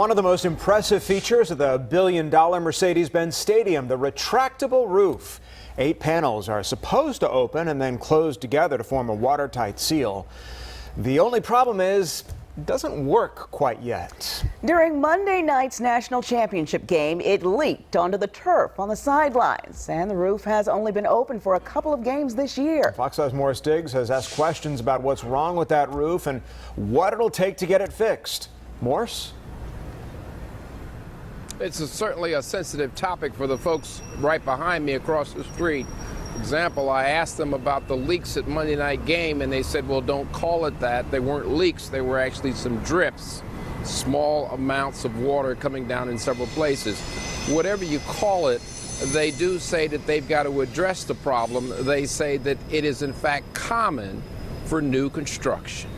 One of the most impressive features of the billion-dollar Mercedes Benz Stadium, the retractable roof. 8 panels are supposed to open and then close together to form a watertight seal. The only problem is it doesn't work quite yet. During Monday night's national championship game, it leaked onto the turf on the sidelines, and the roof has only been open for a couple of games this year. Fox 5's Morris Diggs has asked questions about what's wrong with that roof and what it'll take to get it fixed. Morris? It's certainly a sensitive topic for the folks right behind me across the street. For example, I asked them about the leaks at Monday night game, and they said, well, don't call it that. They weren't leaks. They were actually some drips, small amounts of water coming down in several places. Whatever you call it, they do say that they've got to address the problem. They say that it is, in fact, common for new construction.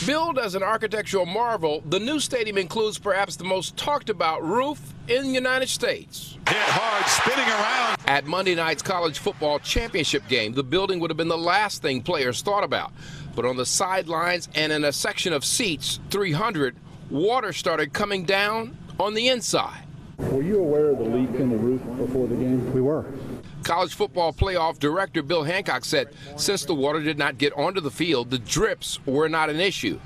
Billed as an architectural marvel, the new stadium includes perhaps the most talked about roof in the United States. Hit hard, spinning around. At Monday night's college football championship game, the building would have been the last thing players thought about. But on the sidelines and in a section of seats, 300, water started coming down on the inside. Were you aware of the leak in the roof before the game? We were. College football playoff director Bill Hancock said since the water did not get onto the field, the drips were not an issue.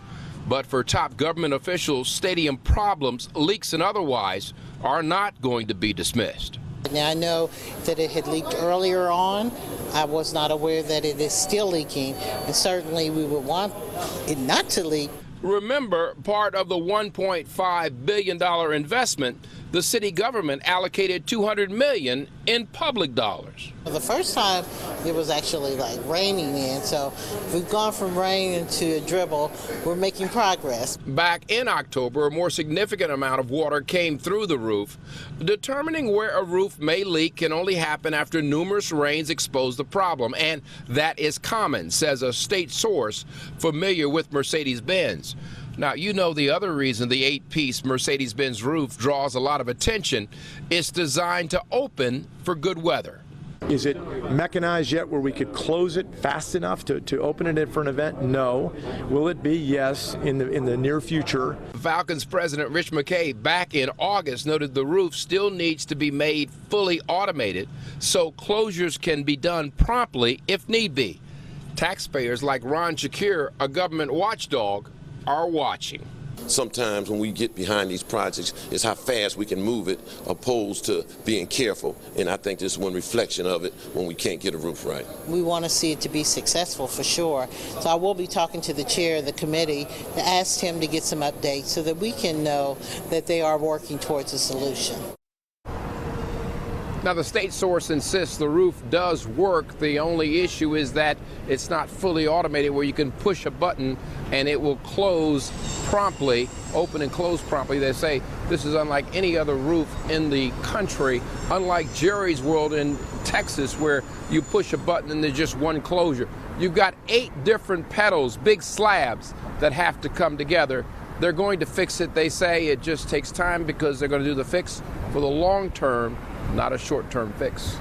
But for top government officials, stadium problems, leaks and otherwise, are not going to be dismissed. Now, I know that it had leaked earlier on. I was not aware that it is still leaking, and certainly we would want it not to leak. Remember, part of the $1.5 billion investment, the city government allocated $200 million in public dollars. The first time it was actually like raining in, so we've gone from rain into a dribble. We're making progress. Back in October, a more significant amount of water came through the roof. Determining where a roof may leak can only happen after numerous rains expose the problem, and that is common, says a state source familiar with Mercedes Benz. Now, you know the other reason the 8-piece Mercedes Benz roof draws a lot of attention. It's designed to open for good weather. Is it mechanized yet where we could close it fast enough to open it in for an event? No. Will it be? Yes, in the near future. Falcons president Rich McKay back in August noted the roof still needs to be made fully automated so closures can be done promptly if need be. Taxpayers like Ron Shakir, a government watchdog, are watching. Sometimes when we get behind these projects, it's how fast we can move it opposed to being careful. And I think this is one reflection of it when we can't get a roof right. We want to see it to be successful for sure. So I will be talking to the chair of the committee to ask him to get some updates so that we can know that they are working towards a solution. Now, the state source insists the roof does work. The only issue is that it's not fully automated where you can push a button and it will close promptly, open and close promptly. They say this is unlike any other roof in the country, unlike Jerry's World in Texas where you push a button and there's just one closure. You've got 8 different pedals, big slabs that have to come together. They're going to fix it. They say it just takes time because they're going to do the fix for the long term, not a short-term fix.